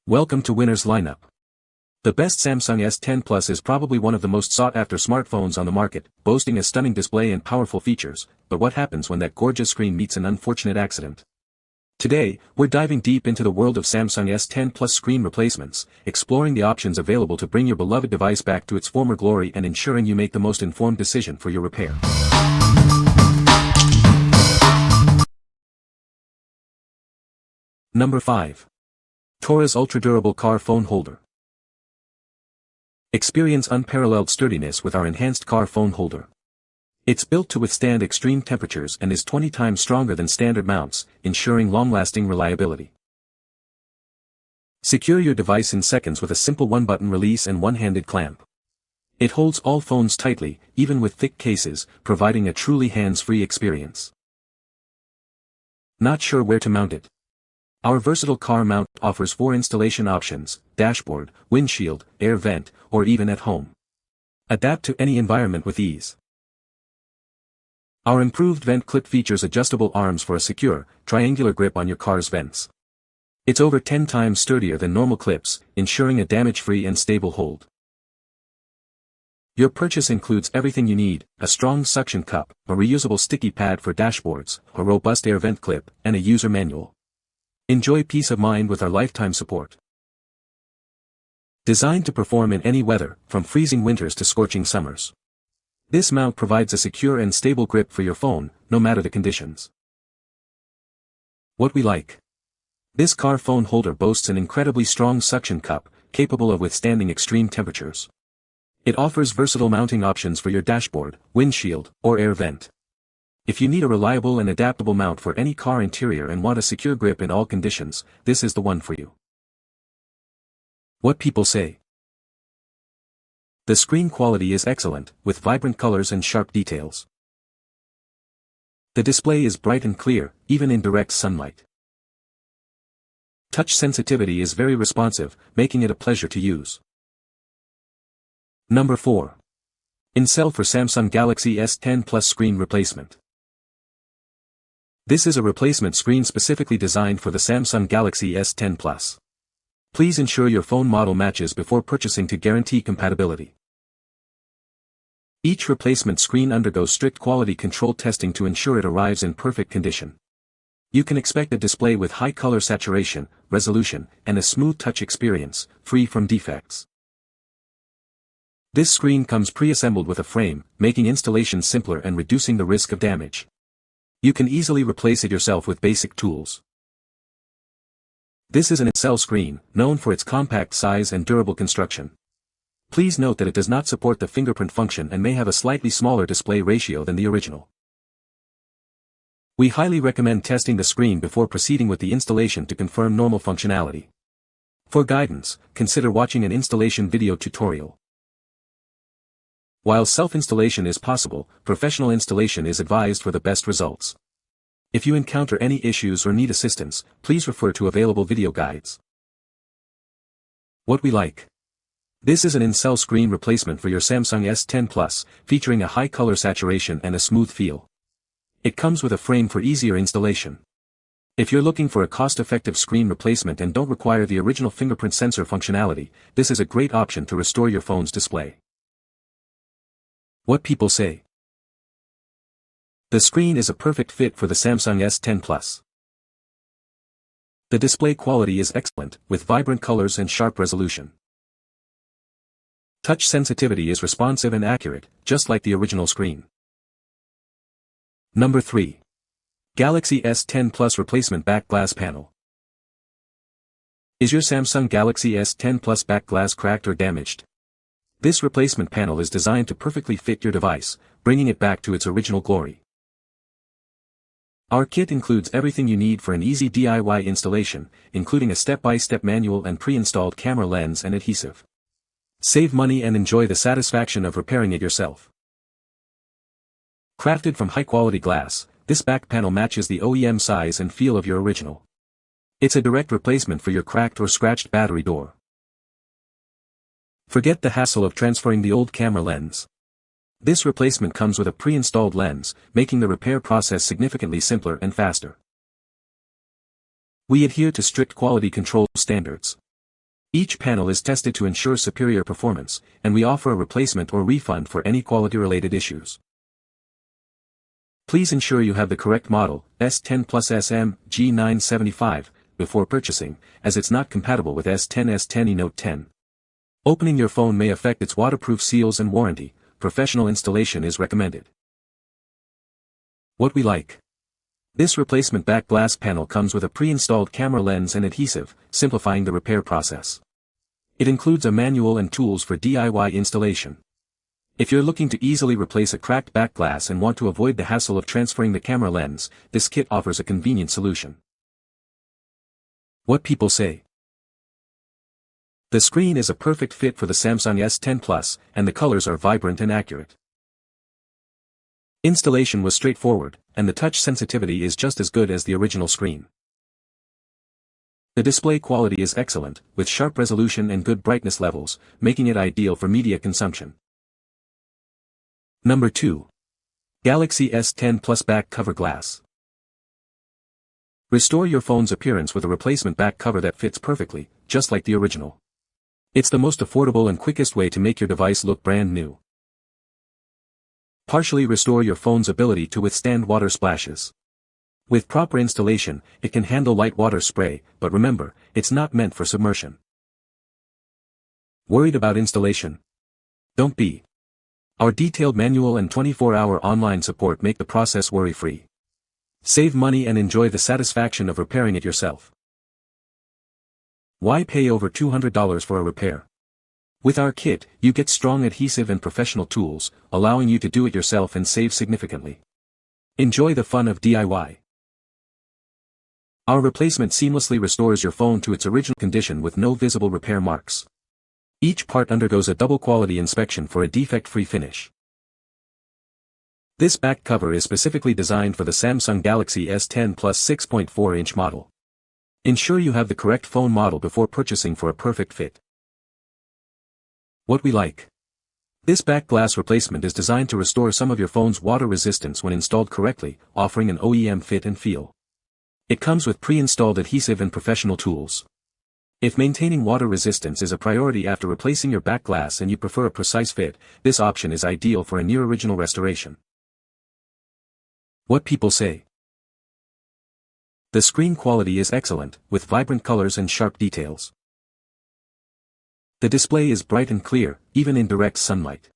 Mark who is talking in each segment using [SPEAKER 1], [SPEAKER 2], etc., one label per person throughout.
[SPEAKER 1] Welcome to Winner's Lineup. The best Samsung S10 Plus is probably one of the most sought-after smartphones on the market, boasting a stunning display and powerful features, but what happens when that gorgeous screen meets an unfortunate accident? Today, we're diving deep into the world of Samsung S10 Plus screen replacements, exploring the options available to bring your beloved device back to its former glory and ensuring you make the most informed decision for your repair. Number 5. TORRAS Ultra-Durable Car Phone Holder. Experience unparalleled sturdiness with our enhanced car phone holder. It's built to withstand extreme temperatures and is 20 times stronger than standard mounts, ensuring long-lasting reliability. Secure your device in seconds with a simple one-button release and one-handed clamp. It holds all phones tightly, even with thick cases, providing a truly hands-free experience. Not sure where to mount it? Our versatile car mount offers 4 installation options: dashboard, windshield, air vent, or even at home. Adapt to any environment with ease. Our improved vent clip features adjustable arms for a secure, triangular grip on your car's vents. It's over 10 times sturdier than normal clips, ensuring a damage-free and stable hold. Your purchase includes everything you need: a strong suction cup, a reusable sticky pad for dashboards, a robust air vent clip, and a user manual. Enjoy peace of mind with our lifetime support. Designed to perform in any weather, from freezing winters to scorching summers. This mount provides a secure and stable grip for your phone, no matter the conditions. What we like. This car phone holder boasts an incredibly strong suction cup, capable of withstanding extreme temperatures. It offers versatile mounting options for your dashboard, windshield, or air vent. If you need a reliable and adaptable mount for any car interior and want a secure grip in all conditions, this is the one for you. What people say. The screen quality is excellent, with vibrant colors and sharp details. The display is bright and clear, even in direct sunlight. Touch sensitivity is very responsive, making it a pleasure to use. Number 4. INCELL for Samsung Galaxy S10 Plus Screen Replacement. This is a replacement screen specifically designed for the Samsung Galaxy S10 Plus. Please ensure your phone model matches before purchasing to guarantee compatibility. Each replacement screen undergoes strict quality control testing to ensure it arrives in perfect condition. You can expect a display with high color saturation, resolution, and a smooth touch experience, free from defects. This screen comes pre-assembled with a frame, making installation simpler and reducing the risk of damage. You can easily replace it yourself with basic tools. This is an INCELL screen, known for its compact size and durable construction. Please note that it does not support the fingerprint function and may have a slightly smaller display ratio than the original. We highly recommend testing the screen before proceeding with the installation to confirm normal functionality. For guidance, consider watching an installation video tutorial. While self-installation is possible, professional installation is advised for the best results. If you encounter any issues or need assistance, please refer to available video guides. What we like. This is an INCELL screen replacement for your Samsung S10 Plus, featuring a high color saturation and a smooth feel. It comes with a frame for easier installation. If you're looking for a cost-effective screen replacement and don't require the original fingerprint sensor functionality, this is a great option to restore your phone's display. What people say. The screen is a perfect fit for the Samsung S10 Plus. The display quality is excellent, with vibrant colors and sharp resolution. Touch sensitivity is responsive and accurate, just like the original screen. Number 3. Galaxy S10 Plus Replacement Back Glass Panel. Is your Samsung Galaxy S10 Plus back glass cracked or damaged? This replacement panel is designed to perfectly fit your device, bringing it back to its original glory. Our kit includes everything you need for an easy DIY installation, including a step-by-step manual and pre-installed camera lens and adhesive. Save money and enjoy the satisfaction of repairing it yourself. Crafted from high-quality glass, this back panel matches the OEM size and feel of your original. It's a direct replacement for your cracked or scratched battery door. Forget the hassle of transferring the old camera lens. This replacement comes with a pre-installed lens, making the repair process significantly simpler and faster. We adhere to strict quality control standards. Each panel is tested to ensure superior performance, and we offer a replacement or refund for any quality-related issues. Please ensure you have the correct model, S10 Plus SM G975, before purchasing, as it's not compatible with S10 Note 10. Opening your phone may affect its waterproof seals and warranty. Professional installation is recommended. What we like. This replacement back glass panel comes with a pre-installed camera lens and adhesive, simplifying the repair process. It includes a manual and tools for DIY installation. If you're looking to easily replace a cracked back glass and want to avoid the hassle of transferring the camera lens, this kit offers a convenient solution. What people say. The screen is a perfect fit for the Samsung S10 Plus, and the colors are vibrant and accurate. Installation was straightforward, and the touch sensitivity is just as good as the original screen. The display quality is excellent, with sharp resolution and good brightness levels, making it ideal for media consumption. Number 2. Galaxy S10 Plus Back Cover Glass. Restore your phone's appearance with a replacement back cover that fits perfectly, just like the original. It's the most affordable and quickest way to make your device look brand new. Partially restore your phone's ability to withstand water splashes. With proper installation, it can handle light water spray, but remember, it's not meant for submersion. Worried about installation? Don't be. Our detailed manual and 24-hour online support make the process worry-free. Save money and enjoy the satisfaction of repairing it yourself. Why pay over $200 for a repair? With our kit, you get strong adhesive and professional tools, allowing you to do it yourself and save significantly. Enjoy the fun of DIY. Our replacement seamlessly restores your phone to its original condition with no visible repair marks. Each part undergoes a double quality inspection for a defect-free finish. This back cover is specifically designed for the Samsung Galaxy S10 Plus 6.4-inch model. Ensure you have the correct phone model before purchasing for a perfect fit. What we like. This back glass replacement is designed to restore some of your phone's water resistance when installed correctly, offering an OEM fit and feel. It comes with pre-installed adhesive and professional tools. If maintaining water resistance is a priority after replacing your back glass and you prefer a precise fit, this option is ideal for a near-original restoration. What people say. The screen quality is excellent, with vibrant colors and sharp details. The display is bright and clear, even in direct sunlight.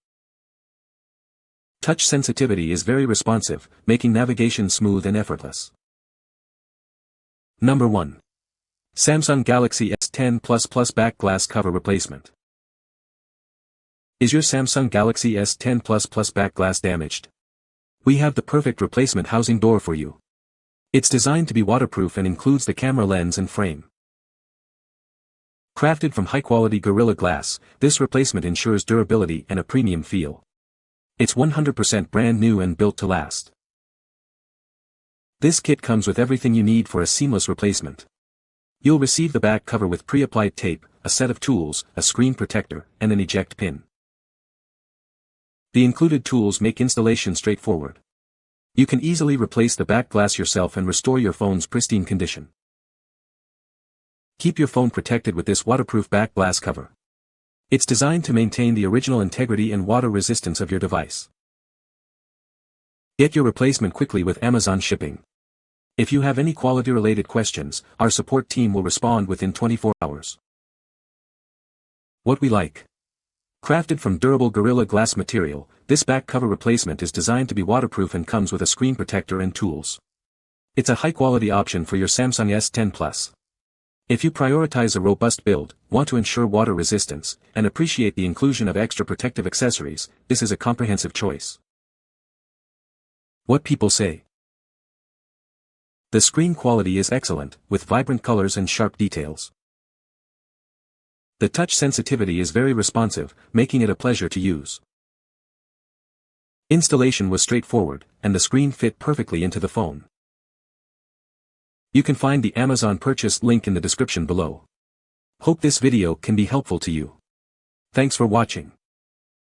[SPEAKER 1] Touch sensitivity is very responsive, making navigation smooth and effortless. Number 1. Samsung Galaxy S10 Plus Back Glass Cover Replacement. Is your Samsung Galaxy S10 Plus back glass damaged? We have the perfect replacement housing door for you. It's designed to be waterproof and includes the camera lens and frame. Crafted from high-quality Gorilla Glass, this replacement ensures durability and a premium feel. It's 100% brand new and built to last. This kit comes with everything you need for a seamless replacement. You'll receive the back cover with pre-applied tape, a set of tools, a screen protector, and an eject pin. The included tools make installation straightforward. You can easily replace the back glass yourself and restore your phone's pristine condition. Keep your phone protected with this waterproof back glass cover. It's designed to maintain the original integrity and water resistance of your device. Get your replacement quickly with Amazon shipping. If you have any quality-related questions, our support team will respond within 24 hours. What we like. Crafted from durable Gorilla Glass material, this back cover replacement is designed to be waterproof and comes with a screen protector and tools. It's a high-quality option for your Samsung S10 Plus. If you prioritize a robust build, want to ensure water resistance, and appreciate the inclusion of extra protective accessories, this is a comprehensive choice. What people say. The screen quality is excellent, with vibrant colors and sharp details. The touch sensitivity is very responsive, making it a pleasure to use. Installation was straightforward, and the screen fit perfectly into the phone. You can find the Amazon purchase link in the description below. Hope this video can be helpful to you. Thanks for watching.